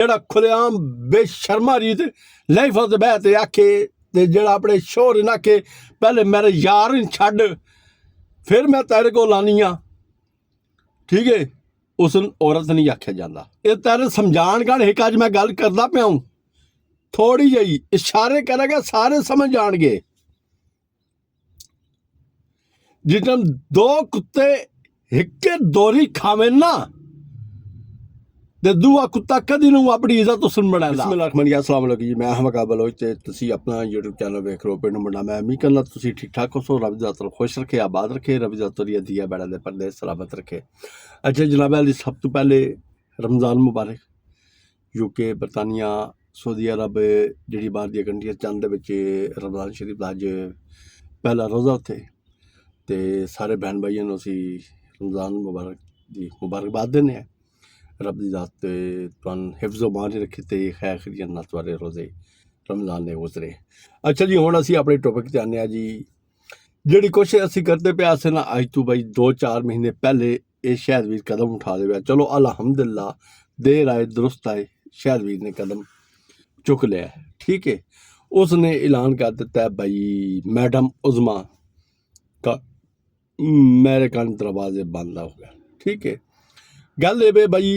ਜਿਹੜਾ ਖੁੱਲ੍ਹੇਆਮ ਬੇਸ਼ਰਮਾ ਰੀਤ ਲਹਿਫਜ਼ ਬਹਿ ਤੇ ਆਖੇ ਤੇ ਜਿਹੜਾ ਆਪਣੇ ਸ਼ੋਹਰ ਨਾ ਕੇ ਪਹਿਲੇ ਮੇਰੇ ਯਾਰ ਨੂੰ ਛੱਡ ਫਿਰ ਮੈਂ ਤੇਰੇ ਕੋਲ ਆਉਣੀ ਆ, ਠੀਕ ਹੈ। ਉਸ ਨੂੰ ਔਰਤ ਨਹੀਂ ਆਖਿਆ ਜਾਂਦਾ। ਇਹ ਤੇਰੇ ਸਮਝਾਉਣ ਗੱਲ ਇੱਕ ਅੱਜ ਮੈਂ ਗੱਲ ਕਰਦਾ ਪਿਆ ਹੂੰ, ਥੋੜੀ ਜਿਹੀ ਇਸ਼ਾਰੇ ਕਰਾਂਗਾ ਸਾਰੇ ਸਮਝ ਜਾਣਗੇ। ਜਿੱਦਾਂ ਦੋ ਕੁੱਤੇ ਇੱਕੇ ਦੋਰੀ ਖਾਵੇਂ ਨਾ ਤੇ ਦੂਆ ਕੁੱਤਾ ਕਦੀ ਨੂੰ ਆਪਣੀ ਇੱਜ਼ਤ ਉਸ ਨੂੰ ਬਣਾਉਂਦਾ। ਬਿਸਮਿਲ੍ਲਾਹਿਰ अस्सलाम वालेकुम जी, मैं अहमद काबल हो ਤੇ ਤੁਸੀਂ ਆਪਣਾ YouTube ਚੈਨਲ ਵੇਖ ਰਹੇ ਹੋ ਪਿੰਡ ਮੁੰਡਾ। ਮੈਂ ਉਮੀਦ ਕਰਦਾ ਤੁਸੀਂ ਠੀਕ ਠਾਕ ਹੋ। ਰੱਬ ਦਾ ਤਰ ਖੁਸ਼ ਰੱਖੇ, ਆਬਾਦ ਰੱਖੇ, ਰੱਬ ਦਾ ਤਰੀਆ ਦੀਆ ਬੜਾ ਦੇ ਪਰਦੇ ਸਲਾਮਤ ਰੱਖੇ। ਅੱਛਾ ਜਨਾਬ ਅਲੀ, ਸਭ ਤੋਂ ਪਹਿਲੇ ਰਮਜ਼ਾਨ ਮੁਬਾਰਕ। UK, ਬਰਤਾਨੀਆ, ਸਊਦੀ ਅਰਬ ਜਿਹੜੀ ਬਾਹਰ ਦੀਆਂ ਕੰਟਰੀਆਂ ਚੰਦ ਦੇ ਵਿੱਚ ਰਮਜ਼ਾਨ ਸ਼ਰੀਫ ਦਾ ਅੱਜ ਪਹਿਲਾ ਰੋਜ਼ਾ ਉੱਥੇ ਤੇ ਸਾਰੇ ਭੈਣ ਭਾਈਆਂ ਨੂੰ ਅਸੀਂ ਰਮਜ਼ਾਨ ਮੁਬਾਰਕ ਦੀ ਮੁਬਾਰਕਬਾਦ ਦਿੰਦੇ ਹਾਂ। ਰੱਬ ਦੀ ਜ਼ਾਤ ਤੁਹਾਨੂੰ ਹਿਫਜ਼ ਮਾਨ ਰੱਖੇ ਤੇ ਖੈਰ ਖਰੀਆਂ ਨਾਲ ਤੁਹਾਡੇ ਰੋਜ਼ੇ ਰਮਜ਼ਾਨ ਨੇ ਗੁਜ਼ਰੇ। ਅੱਛਾ ਜੀ, ਹੁਣ ਅਸੀਂ ਆਪਣੇ ਟੌਪਿਕ 'ਤੇ ਆਉਂਦੇ ਹਾਂ ਜੀ। ਜਿਹੜੀ ਕੋਸ਼ਿਸ਼ ਅਸੀਂ ਕਰਦੇ ਪਿਆ ਸੀ ਨਾ ਅੱਜ ਤੋਂ ਬਈ 2-4 ਮਹੀਨੇ ਪਹਿਲੇ ਇਹ ਸ਼ਾਇਦ ਵੀਰ ਕਦਮ ਉਠਾ ਦੇਵੇ। ਚਲੋ ਅਲਹਮਦੁਲਿल्लाह, ਦੇਰ ਆਏ दुरुस्त आए, शायद वीर ने कदम चुक लिया है, ठीक है। उसने ऐलान कर दिता है भाई मैडम उज़मा का मेरे कान दरवाजे बंद हो गए, ठीक है। गल ये भाई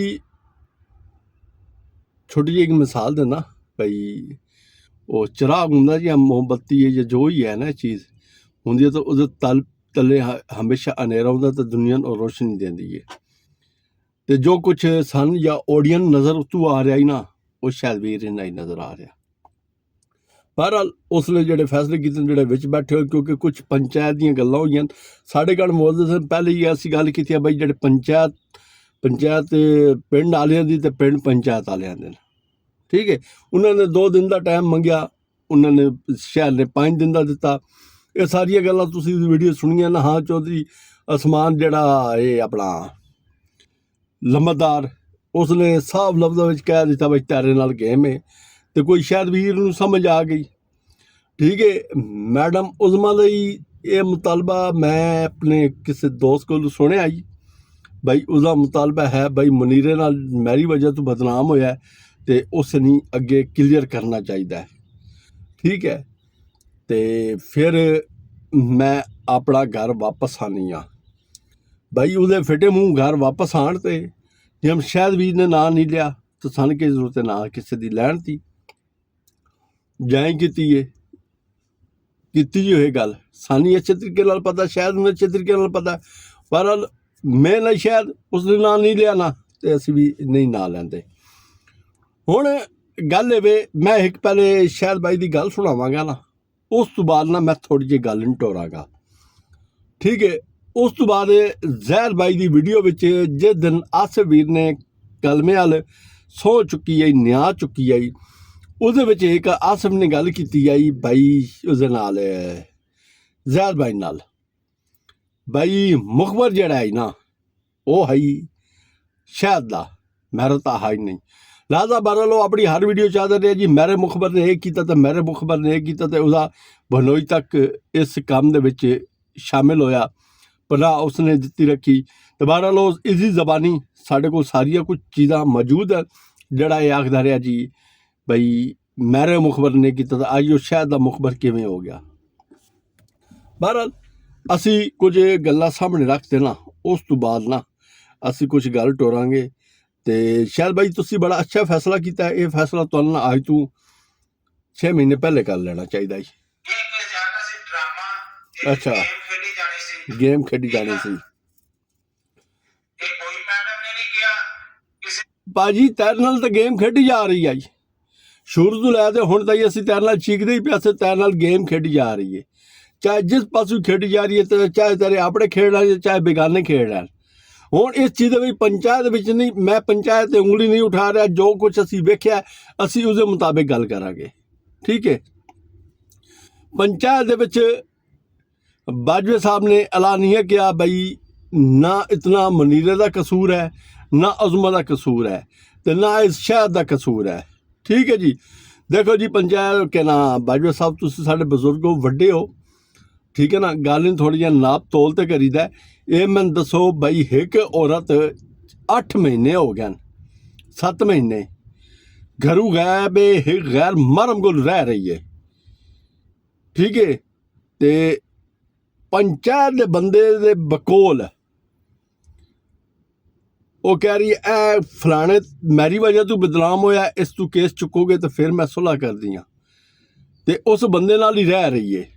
छोटी जी एक मिसाल देना भाई, वो चिराग होंगे जी, मोमबत्ती है या जो ही है ना चीज़ होंगी तो उस तले हमेशा अनेरा होंगे तो दुनिया को रोशनी देती है। तो जो कुछ सन या ऑडियन नज़र उतों आ रहा ही ना वो शायद वीर इन्ना ही नज़र आ रहा। बहरहाल उसने जोड़े फैसले किए जोड़े विच बैठे हो, क्योंकि कुछ पंचायत दी गल्लां होईयां साढ़े गल मौजूद सन। पहले ही असीं गल कीती बई जोड़े पंचायत पिंड वालियां दी ते पिंड पंचायत वालियां दे, ठीक है। उन्होंने 2 दिन का टाइम मंगया, उन्होंने शहर ने 5 दिन का दिता। ये सारिया गल्लां तुसीं वीडियो सुनिया ना। हाँ चौधरी असमान जिहड़ा ये अपना लंबरदार उसने साफ लफ्ज़ों में कह दिता बई तेरे नाल गेम है, तो कोई शायद वीर नूं समझ आ गई, ठीक है। मैडम उज़मा लई ये मुतालबा मैं अपने किसी दोस्त को सुनिया जी, बई उसका मुतालबा है बई मुनीरे नाल मेरी वजह तो बदनाम होया तो उस नहीं अगे क्लीयर करना चाहिए, ठीक है। तो फिर मैं अपना घर वापस आनी हाँ भाई, उहदे फिटे मूँह घर वापस आन ते जे हम शायद वीर ने ना नहीं लिया तो सन की जरूरत है ना किसी की लैन थी जाए की ये गल सानी अच्छे तरीके नाल पता, शायद उन्हें अच्छे तरीके नाल पता। पर मैं ना शायद उसने ना नहीं लिया ना तो असी भी नहीं ना लेंदे। हुण गल वे मैं एक पहले शायद भाई की गल सुनावांगा ना, उस तो बाद ना मैं थोड़ी जी गल नटोरांगा, ठीक है। उस तो बाद जहर बाई की वीडियो में जिस दिन आसिफ वीर ने कलमे वाल सौ चुकी आई, न्या चुकी आई, उस एक आसिफ ने गल की आई भाई उस जहर बाई नाल। भाई मुखबर जड़ा है ना वो है शहद का, मेरा तो है ही नहीं। लिहाजा बहरहाल वो अपनी हर वीडियो चाहते रहे जी मेरे मुखबर ने यह किया तो मेरे मुखबर ने यह किया, तो उसका भनोई तक इस काम के शामिल होया पर ना उसने दिती रखी। तो बहरहाल इसकी जबानी साढ़े को सारिया कुछ चीज़ां मौजूद है जड़ा ये आखदा रहा जी बई मेरे मुखबर ने किया तो आज वो शहद का मुखबर किवें हो गया। बहरहाल असी कुछ गल्लां सामने रखते ना, उस तो बाद ना असी कुछ गल टोरांगे। तो शायद भाई तुसी बड़ा अच्छा फैसला किया है, ये फैसला तुहानूं आज तो 6 महीने पहले कर लेना चाहिए। अच्छा गेम खेडी जानी सी भाजी, तेरे नाल तो गेम खेडी जा रही है शुरू तो लैके हुण ताईं असीं तेरे नाल चीकदे ही पिया सी, तेरे नाल गेम खेडी जा रही है। चाहे जिस पासों खेडी जा रही है तो चाहे तेरे अपने खेड रहे चाहे बेगाने खेड रहे। हुण इस चीज़ में पंचायत विच नहीं, मैं पंचायत ते उंगली नहीं उठा रहा, जो कुछ असीं वेख्या असीं उसदे मुताबिक गल करांगे, ठीक है। पंचायत दे विच बाजवे साहब ने ऐलानिया किया भाई ना इतना मुनीरे का कसूर है, ना उज़मा का कसूर है, तो ना इस शहद का कसूर है, ठीक है जी। देखो जी पंचायत के ना बाजवे साहब तुसीं साडे बजुर्ग हो, वड्डे हो, ठीक है ना। गल थोड़ी जी नाप तोल तो करीदा। ये मैं दसो भाई एक औरत 8 महीने हो गए, 7 महीने घरों गैब गैर महरम को रह रही है, ठीक है। ते पंचायत दे बंदे दे बकोल वो कह रही है ए फलाने मेरी वजह तू बदनाम होया, इस तू केस चुकोगे तो फिर मैं सुलह कर दी हाँ। ते उस बंदे नाल ही रह रही है,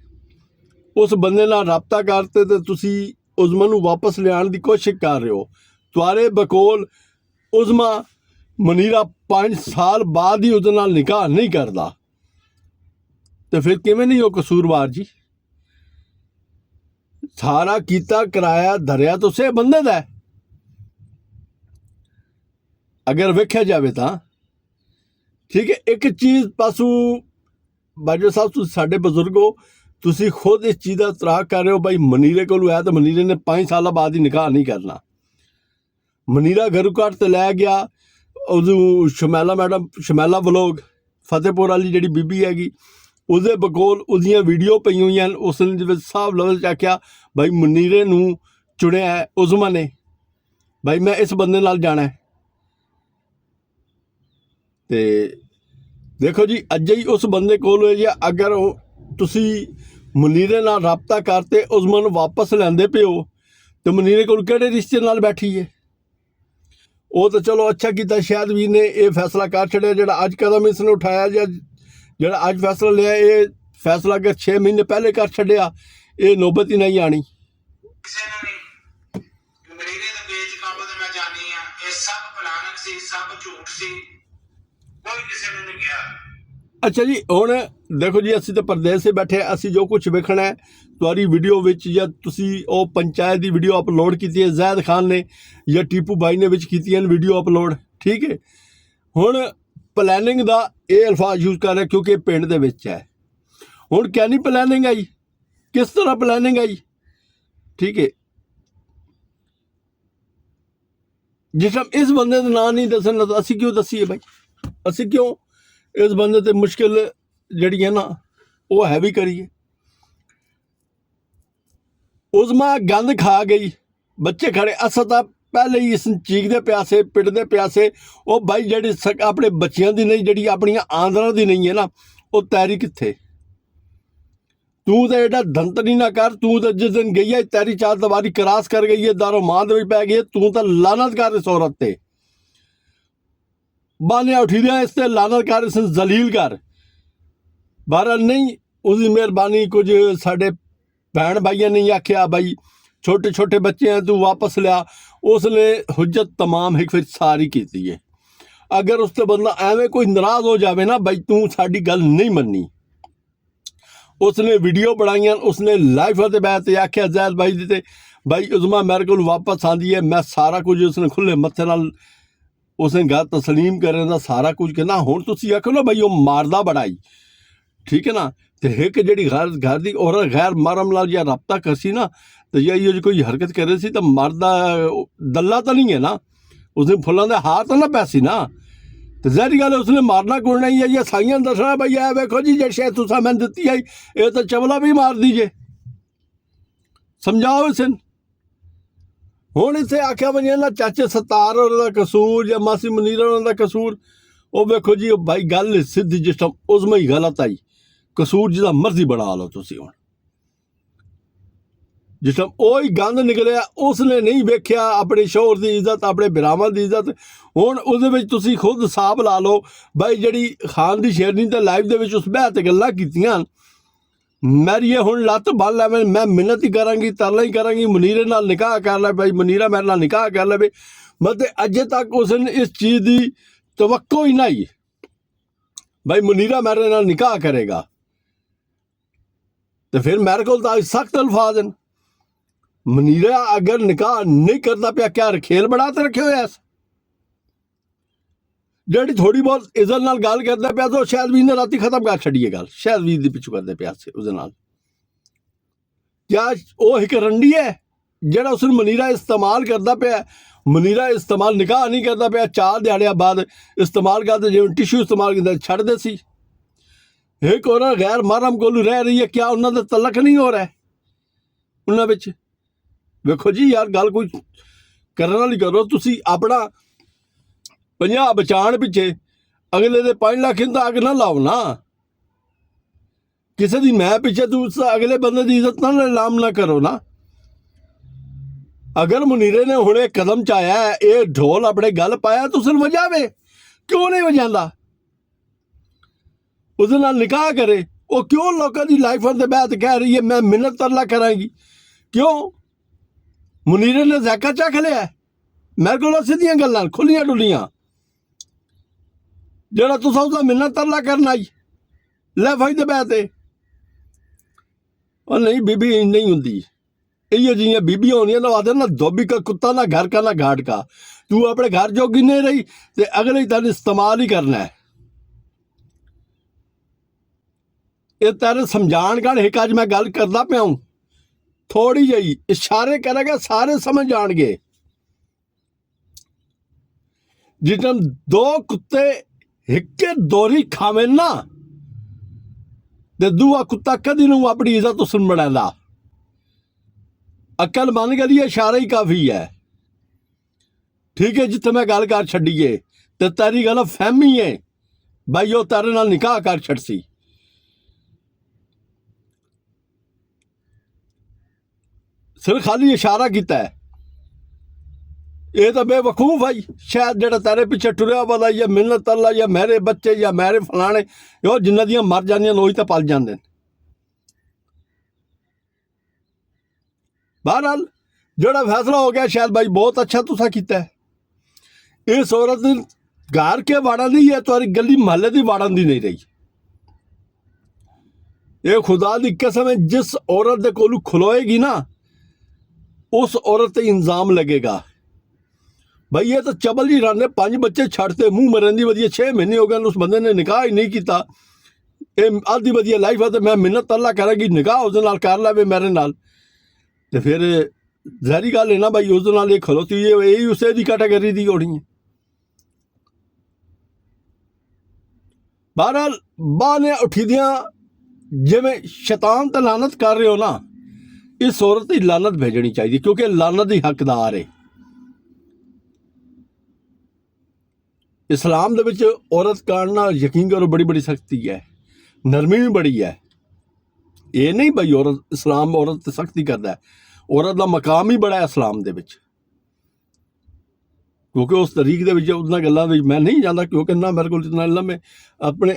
उस बंदे नाल राबता करते तो तुसी उज़मा नू वापस लियाण दी कोशिश कर रहे हो। तुआरे बकोल उज़मा मनीरा 5 साल बाद ही उहदे नाल निकाह नहीं करदा, तो फिर किवें नहीं हो कसूरवार जी? सारा कीता कराया धरिया तो से बंदे दा है। अगर वेख्या जाए तो ठीक है। एक चीज़ पासू बाजवा साहब तुसीं साडे बजुर्ग हो, तुसीं खुद इस चीज़ का इतराक कर रहे हो भाई मनीरे को है तो मनीरे ने 5 साल बाद ही निकाह नहीं करना। मनीरा घरों घट तो लै गया, उदू शमैला मैडम शमैला व्लॉग फतेहपुर वाली जी बीबी हैगी उसदे बकोल उहदियां वीडियो पई हुई हैं। उसने साफ लफ्ज़ च आख्या भाई मनीरे नू चुनिया है उज़मा ने, भाई मैं इस बंदे नाल जाना है। ते देखो जी अज ही उस बंदे कोल जी अगर तुसी मनीरे नाल राबता करते उज़मा नू वापस लैंदे पे हो तो मनीरे कोल किहड़े रिश्ते नाल बैठी है? वो तो चलो अच्छा किया शायद वीर ने यह फैसला कर छड़िया जिहड़ा अज कदम इसने उठाया या जिहड़ा अज फैसला लिया, ये फैसला अगर 6 महीने पहले कर छड़िया ये नौबत ही नहीं आनी। अच्छा जी हुण देखो जी असीं तो परदेस से बैठे, असीं जो कुछ वेखना है तुहारी वीडियो विच या तुसीं ओ पंचायत की वीडियो अपलोड की है जैद खान ने या टीपू बाई ने विच कीतियां वीडियो अपलोड, ठीक है। हुण प्लैनिंग का ये अल्फाज यूज़ कर रहे क्योंकि पिंड दे विच है। हुण क्या नहीं प्लैनिंग आई, किस तरह प्लैनिंग आई, ठीक है। जिस टाइम इस बंदे का नाम नहीं दसन तो असीं क्यों दसीए भाई? असीं क्यों इस बंदे ते मुश्किल जिहड़ी है ना वो हैवी करिए? उज़मा गंद खा गई, बच्चे खड़े अस तो पहले ही इस चीखते प्यासे पिटते प्यासे वो भाई जी अपने बच्चों की नहीं जी अपन आंदरा की नहीं है ना वो तैरी कित्थे? तू तो एडा धंतरी ना कर, तू तो जिस दिन गई है तैरी 4 दीवारी क्रॉस कर गई है, दारो मां दे पै गई है, तू तो लानत कर इस औरत ते, बाने उठी दिया इस ते लानत कर, इस जलील कर। बहरहाल नहीं उसकी मेहरबानी कुछ साडे भैन भाइयों ने आख्या भाई छोटे छोटे बच्चे हैं तू वापस लिया, उसने हुज्जत तमाम एक फिर सारी की है। अगर उससे बंदा एवं कोई नाराज हो जाए ना भाई तू साडी गल नहीं मन्नी, उसने वीडियो बनाई, उसने लाइव ते बैठ आख्या जैद भाई दी भाई उज़मा मेरे को वापस आँदी है, मैं सारा कुछ उसने खुले मत्थे नाल उसने गल तस्लीम करने का सारा कुछ कहना। हुण तुसीं आखो ना भाई वो मारदा बड़ाई, ठीक है ना। तो एक जी घर की औरत गैर महरम नाल या राबता करसी ना तो या ये कोई हरकत करे सी तो मरदा दल्ला तो नहीं है ना, उसने फुलों के हार तो ना पैसी ना, तो जहरी गल उसने मारना कोई नहीं है। या साइयां दसना भाई ए वेखो जी जी शायद तुसा मैं दिती आई ये तो चवला भी मार दीजे, समझाओ इस। हुण इत्थे आख्या वजे ना चाचे सतार होर दा कसूर या मासी मनीर होर दा कसूर, वो वेखो जी भाई गल सीधी जिस टाइम उज़मा ही गलत आई, कसूर जिसका मर्जी बना लो तुसीं। हुण जिस टाइम वो ही गंद निकलिया उसने नहीं वेख्या अपने शोहर की इज्जत अपने भरावां की इज्जत। हुण उहदे विच तुसीं खुद हिसाब ला लो भाई जी खान की शेरनी तो लाइव दे विच उस बह ते गल्लां कीतियां, मेरी हुण लत्त बन लैवे, मैं मिन्नत ही करांगी तरला ही करांगी मनीरे नाल निकाह कर लै भाई, मनीरा मेरे नाल निकाह कर ले। मतलब अजे तक उसने इस चीज़ की तवक्को ही नहीं भाई मनीरा मेरे नाल निकाह करेगा, तो फिर मेरे को सख्त अल्फाज हैं। मनीरा अगर निकाह नहीं करता पिया क्या खेल बढ़ा तो रखे हुए जी थोड़ी बहुत इज्जत नाल गल करता पिया तो शायद वीर ने राती खत्म कर छड़िए गल, शायद वीर के पिछू करते पिया से उस नाल। क्या वो एक रंडी है जरा उसने मनीरा इस्तेमाल करता पिया? मनीरा इस्तेमाल निकाह नहीं करता पिया, 4 दिहाड़िया बाद इस्तेमाल करते जिवें टिशू इस्तेमाल करते छड़ दे सी। एक और गैर महरम कोल रह रही है, क्या उन्होंने तलक नहीं हो रहा है उन्होंने बिच? वेखो जी यार गल कोई करने वाली करो, तुसी अपना 50 बचाण पिछे ਅਗਲੇ ਦੇ 5 ਲੱਖ ਦਾ ਅੱਗ ਨਾ ਲਾਓ ਨਾ। ਕਿਸੇ ਦੀ ਮੈਂ ਪਿੱਛੇ ਤੂੰ ਅਗਲੇ ਬੰਦੇ ਦੀ ਇੱਜ਼ਤ ਨਾ ਨੀਲਾਮ ਨਾ ਕਰੋ ਨਾ। ਅਗਰ ਮੁਨੀਰੇ ਨੇ ਹੁਣੇ ਕਦਮ ਚਾਇਆ ਇਹ ਢੋਲ ਆਪਣੇ ਗੱਲ ਪਾਇਆ ਤੁਸੀਂ ਵਜਾਵੇ, ਕਿਉਂ ਨਹੀਂ ਵਜਾਉਂਦਾ? ਉਹਦੇ ਨਾਲ ਨਿਕਾਹ ਕਰੇ। ਉਹ ਕਿਉਂ ਲੋਕਾਂ ਦੀ ਲਾਈਫਾਂ ਦੇ ਬਾਅਦ ਕਹਿ ਰਹੀ ਹੈ ਮੈਂ ਮਿੰਨਤ ਤਰਲਾ ਕਰਾਂਗੀ? ਕਿਉਂ? ਮੁਨੀਰੇ ਨੇ ਜ਼ਾਕਾ ਚੱਕ ਲਿਆ। ਮੇਰੇ ਕੋਲ ਸਿੱਧੀਆਂ ਗੱਲਾਂ ਖੁੱਲੀਆਂ ਡੁੱਲੀਆਂ। ਜਿਹੜਾ ਤੁਸੀਂ ਉਹਦਾ ਮਿੰਨਤ ਤਰਲਾ ਕਰਨਾ ਹੀ ਲੈ ਭਾਈ ਦੇ ਬਾਅਦ ਤੇ ਉਹ ਨਹੀਂ ਬੀਬੀ ਨਹੀਂ ਹੁੰਦੀ। ਇਹੋ ਜਿਹੀਆਂ ਬੀਬੀਆਂ ਹੋਣੀਆਂ ਨਾ ਆਦੇ ਨਾ ਧੋਬੀ ਕਾ ਕੁੱਤਾ ਨਾ ਘਰ ਕਾ ਨਾ ਘਾਟ ਕਾ। ਤੂੰ ਆਪਣੇ ਘਰ ਜੋਗੀ ਨਹੀਂ ਰਹੀ ਤੇ ਅਗਲੇ ਹੀ ਤੈਨੂੰ ਇਸਤੇਮਾਲ ਹੀ ਕਰਨਾ ਹੈ। ਇਹ ਤੇਰੇ ਸਮਝਾਣ ਗੜ ਇੱਕ ਅੱਜ ਮੈਂ ਗੱਲ ਕਰਦਾ ਪਿਆ ਹੂੰ, ਥੋੜੀ ਜਿਹੀ ਇਸ਼ਾਰੇ ਕਰੇਗਾ ਸਾਰੇ ਸਮਝ ਜਾਣਗੇ। ਜਿੱਦਾਂ ਦੋ ਕੁੱਤੇ ਇੱਕੇ ਦੋਰੀ ਖਾਵੇਂ ਨਾ ਤੇ ਦੂਆ ਕੁੱਤਾ ਕਦੀ ਨੂੰ ਆਪਣੀ ਇੱਜ਼ਤ ਉਸ ਨੂੰ ਬਣਾਉਂਦਾ। ਅਕਲ ਮੰਨ ਗਈ ਇਸ਼ਾਰਾ ਹੀ ਕਾਫੀ ਹੈ। ਠੀਕ ਹੈ, ਜਿੱਥੇ ਮੈਂ ਗੱਲ ਕਰ ਛੱਡੀਏ ਤੇ ਤੇਰੀ ਗੱਲ ਫਹਿਮੀ ਹੈ ਬਾਈ ਉਹ ਤੇਰੇ ਨਾਲ ਨਿਕਾਹ ਕਰ ਛੱਡ ਸੀ। ਸਿਰ ਖਾਲੀ ਇਸ਼ਾਰਾ ਕੀਤਾ ਹੈ। ਇਹ ਤਾਂ ਬੇਵਕੂਫ ਹੈ ਸ਼ਾਇਦ ਜਿਹੜਾ ਤੇਰੇ ਪਿੱਛੇ ਟੁਰਿਆ ਵਾਲਾ ਜਾਂ ਮਿੰਨਤ ਅੱਲਾ ਜਾਂ ਮੇਰੇ ਬੱਚੇ ਜਾਂ ਮੇਰੇ ਫਲਾਣੇ ਉਹ ਜਿਨ੍ਹਾਂ ਦੀਆਂ ਮਰ ਜਾਂਦੀਆਂ ਉਹੀ ਤਾਂ ਪਲ ਜਾਂਦੇ ਨੇ। ਬਹਰਹਾਲ ਜਿਹੜਾ ਫੈਸਲਾ ਹੋ ਗਿਆ ਸ਼ਾਇਦ ਭਾਈ ਬਹੁਤ ਅੱਛਾ ਤੁਸੀਂ ਕੀਤਾ ਹੈ। ਇਸ ਔਰਤ ਦੀ ਘਰ ਕੇ ਵਾੜਨ ਦੀ ਹੈ ਤੁਹਾਡੀ ਗਲੀ ਮਹੱਲੇ ਦੀ ਵਾੜਨ ਦੀ ਨਹੀਂ ਰਹੀ। ਇਹ ਖੁਦਾ ਦੀ ਕਸਮ ਹੈ ਜਿਸ ਔਰਤ ਦੇ ਕੋਲੋਂ ਖਲੋਏਗੀ ਨਾ ਉਸ ਔਰਤ ਤੇ ਇਲਜ਼ਾਮ ਲੱਗੇਗਾ। भाई ये तो चबल जी रन ने 5 बच्चे छड़ते मुँह मरन दी वधिया 6 महीने हो गए उस बंदे ने निकाह ही नहीं किया। ये आधी वधिया लाइफ है तो मैं मिन्नत अल्लाह करांगी निकाह उस नाल कर लवे मेरे नाल ते फिर जहरी गल है ना भाई उस नाल ये खलोती है यही उसे दी कैटेगरी दी होनी है। बहरहाल बाह ने उठीदियां जिवें शैतान ते लानत कर रहे हो ना इस औरत की लानत भेजनी चाहिए क्योंकि लानत की हकदार है। इस्लाम दे विच औरत काटना यकीन करो बड़ी बड़ी सख्ती है, नरमी भी बड़ी है। ये नहीं भाई औरत इस्लाम औरत ते सख्ती करता है, औरत का मकाम ही बड़ा है इस्लाम दे विच। क्योंकि उस तरीक दे विच उन्हां गल्लां विच मैं नहीं जानता क्योंकि ना मेरे को इतना इल्म है। अपने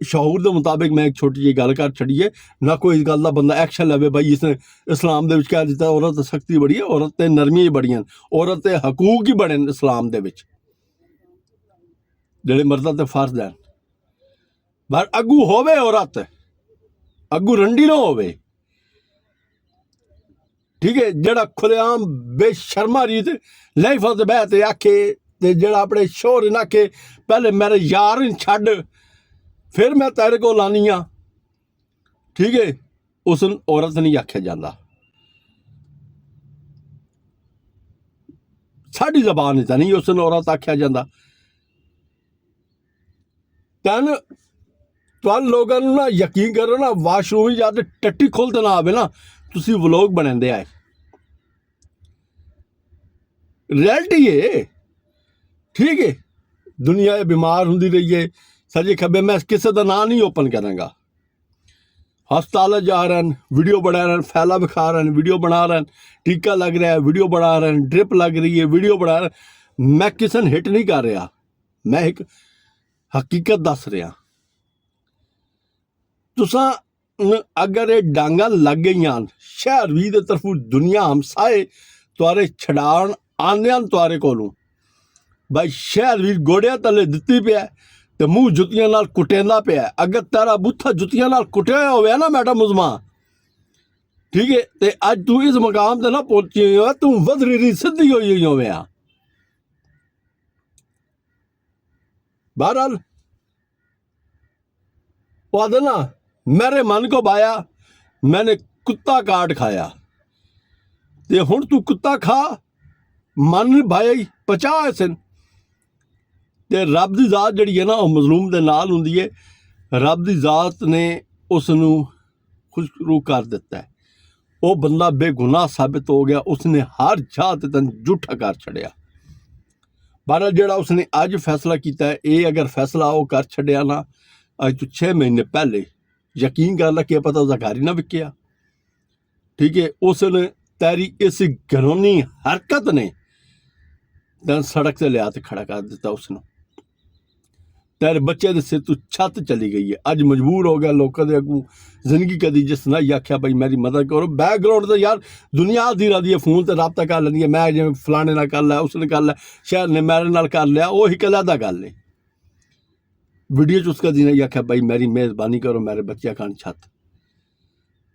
शऊर के मुताबिक मैं एक छोटी जी गल कर छड़िए ना कोई इस गल का बंदा एक्शन लवे भाई इसने इस्लाम दे विच कह दिता औरत सख्ती बड़ी है, औरत ते नरमी ही बड़ियां, औरत ते हकूक ही बड़े इस्लाम दे विच ਜਿਹੜੇ ਮਰਦਾਂ ਤੇ ਫਰਜ਼ ਹੈ। ਪਰ ਅੱਗੂ ਹੋਵੇ ਔਰਤ ਅੱਗੂ ਰੰਡੀ ਨਾ ਹੋਵੇ। ਠੀਕ ਹੈ, ਜਿਹੜਾ ਖੁੱਲੇਆਮ ਬੇਸ਼ਰਮਾ ਰੀਤ ਲਾਈਫਾਂ ਦੇ ਬਹਿ ਤੇ ਆਖੇ ਤੇ ਜਿਹੜਾ ਆਪਣੇ ਸ਼ੋਹਰ ਨਾ ਕੇ ਪਹਿਲੇ ਮੇਰੇ ਯਾਰ ਨੂੰ ਛੱਡ ਫਿਰ ਮੈਂ ਤੇਰੇ ਕੋਲ ਲਾਨੀ ਆ। ਠੀਕ ਹੈ, ਉਸ ਨੂੰ ਔਰਤ ਨਹੀਂ ਆਖਿਆ ਜਾਂਦਾ। ਸਾਡੀ ਜ਼ਬਾਨ ਤਾਂ ਨਹੀਂ ਉਸ ਨੂੰ ਔਰਤ ਆਖਿਆ ਜਾਂਦਾ। तन तुम लोगों ना यकीन करो ना वाशरूम ही जाते टट्टी खुलते ना आवे ना तुसी व्लॉग बनाते आए रियलिटी है। ठीक है, दुनिया बीमार होंदी रही है सजे खब्बे मैं किसी का नाम नहीं ओपन करांगा। हस्पताल जा रहे हैं वीडियो बना रहे हैं, फैला विखा रहे हैं वीडियो बना रहे हैं, टीका लग रहा है वीडियो बना रहे हैं, ड्रिप लग रही है वीडियो बना रहे हैं। मैं किसी ने हिट नहीं कर रहा, मैं एक हकीकत दस रहा। तुसा अगर ये डांगा लग गई शहर भी दे तरफों दुनिया हमसाए तुआरे छड़ान आने तुआरे कोलों भाई शहर भी गोड़िया तले दिती पिया ते मूँह जुतियां नाल कुटेंदा पिया। अगर तेरा बुत्था जुतियां नाल कुटिया होवे ना मैडम मुजमा ठीक है ते अज तू इस मकाम ते ना पहुंची हो तू वधरी रही सीधी होई होवे। बहरहाल वो आदे ना मेरे मन को भाया मैंने कुत्ता काट खाया ते हुण तू कुत्ता खा मन भाया पचा सन ते रब दी जात जिहड़ी है ना वो मजलूम दे नाल हुंदी है। रब दी जात ने उसनूं खुशरू कर दिता है, वो बंदा बेगुनाह साबित हो गया, उसने हर जात तन झूठा कर छड़िया। ਪਰ ਜਿਹੜਾ ਉਸਨੇ ਅੱਜ ਫੈਸਲਾ ਕੀਤਾ ਹੈ, ਇਹ ਅਗਰ ਫੈਸਲਾ ਉਹ ਕਰ ਛੱਡਿਆ ਨਾ ਅੱਜ ਤੋਂ 6 ਮਹੀਨੇ ਪਹਿਲੇ, ਯਕੀਨ ਕਰ ਲੈ ਕਿ ਪਤਾ ਉਹਦਾ ਘਰ ਹੀ ਨਾ ਵਿਕਿਆ। ਠੀਕ ਹੈ, ਉਸਨੇ ਤੇਰੀ ਇਸ ਘਿਨੌਣੀ ਹਰਕਤ ਨੇ ਤਾਂ ਸੜਕ ਤੇ ਲਿਆ ਤੇ ਖੜਾ ਕਰ ਦਿੱਤਾ ਉਸਨੂੰ। तेरे बच्चे दे सिर तू छत चली गई है। अज मजबूर हो गया लोगों के अगू जिंदगी कदी जिस ना आख्या भाई मेरी मदद करो। बैकग्राउंड तो यार दुनिया दी रही है, फोन से रबता कर लेंदी है, मैं जिवें फलाने नाल कर लिया, उसने कर लिया, शहर ने मेरे नाल कर लिया, वो ही कला दा गल है। वीडियो च उसका दी ने आख्या भाई मेरी मेहरबानी करो, मेरे बच्चे खान छत।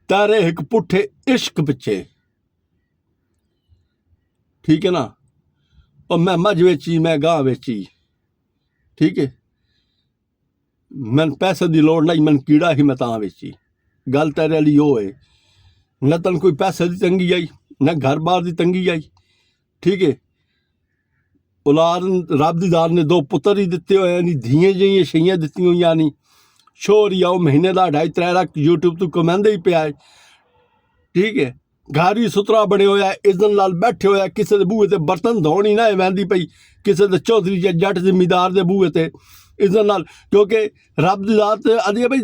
तेरे एक पुट्ठे इश्क पिछे, ठीक है ना, और मैं मझ वेची, मैं गां वेची, ठीक है, मैंने पैसे की लोड़ नहीं, मैंने कीड़ा ही मैं तां वेची। गल तेरे लिए वो है, न तन कोई पैसे की तंगी आई, न घर बार की तंगी आई, ठीक है। औलाद रब दी दात ने 2 पुत्र ही दिते हुए नहीं, धियां जिहियां छइयां दित्तियां होईयां नहीं, शोर ही आओ महीने का 2.5-3 लाख यूट्यूब तो कमांदे ही पिया है, ठीक है। घर भी सुथरा बने होया, इज्जत नाल बैठे होया, किसी के बूहे ते बर्तन धोण ही ना वहदी पई, किसी के चौधरी या जट जिमीदार के बूहे ते इज्जत नाल, क्योंकि रब दी दात आदि है भाई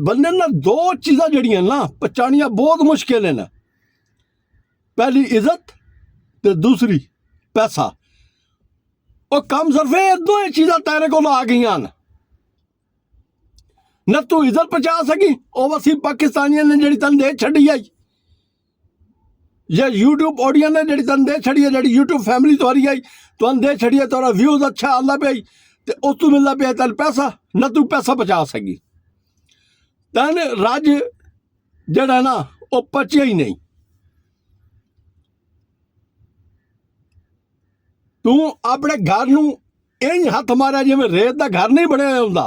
बंदे ना 2 चीज़ां जड़ियां ना पहचानियां बहुत मुश्किल है। पहली इज्जत ते दूसरी पैसा। और कम सिर्फ ये 2 चीज़ां तेरे को आ गई न तू इज्जत पहुँचा सकी ओवरसीज पाकिस्तानियों ने जी तन दे छड़ी आई, या यूट्यूब ऑडियो ने जी तन दे छड़ी है, जी यूट्यूब फैमिली तुरी आई तुम दे छड़ी है, तेरा व्यूज अच्छा आता पाई तो उस तू मिलता पाया तेन पैसा, न तू पैसा बचा सकी। तन रज जड़ा ना वो पचिया ही नहीं। तू अपने घर नूं इंज हथ मारिया जिवें रेत का घर नहीं बनया हुंदा,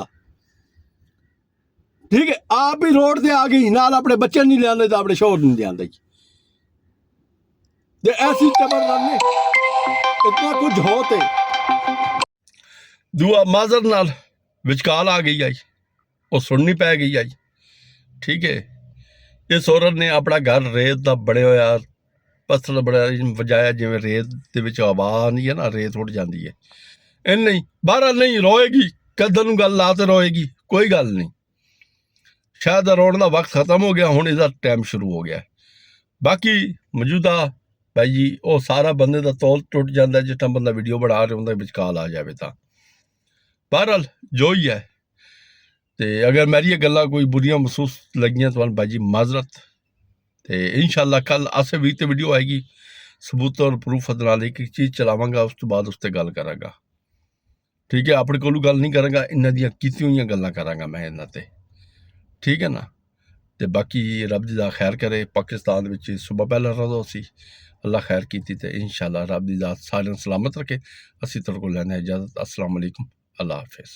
ठीक है। आप ही रोड से आ गई, नाल अपने बच्चे नहीं लिया तो अपने शोर नहीं लिया, ऐसी जबरदस्ती इतना कुछ होते दुआ माजर नाल विचकाल आ गई आई, वो सुननी पै गई आई, ठीक है। इस औरत ने अपना घर रेत का बड़े होया पत्थर बड़ा वजाया, जिवें रेत दे विच हवा नहीं है ना, रेत उड़ जाती है। इन नहीं बाहर नहीं रोएगी, कदर नूं गल ला ते रोएगी, कोई गल नहीं। शायद रोण का वक्त खत्म हो गया, हुण इसदा टाइम शुरू हो गया। बाकी मौजूदा भाई जी वो सारा बंदे का तौल टुट जाता जिस टाइम बंदा वीडियो बना रहा होंदा विचकाल आ जाए तो। बहरहाल जो ही है, तो अगर मेरी गल्लां कोई बुरियां महसूस लगियां तो भाई जी माजरत। तो इंशाअल्लाह कल आसे वीक ते वीडियो आएगी सबूत और प्रूफ नाल एक चीज़ चलावांगा, उस तो बाद उस ते गल करांगा, ठीक है। अपने कोलों गल नहीं करांगा, इन्हां दियां कीतियां होईयां गल्लां करांगा मैं इन्हां ते, ठीक है ना। तो बाकी रब दी दा खैर करे। पाकिस्तान विच सुबह पहला रहा सी, अल्लाह खैर की तो इंशाअल्लाह रब दी दात सारे सलामत रखे। असीं तुहाडे कोल लैंदे इजाजत। अस्सलाम वालेकुम, अल्लाह हाफिज़।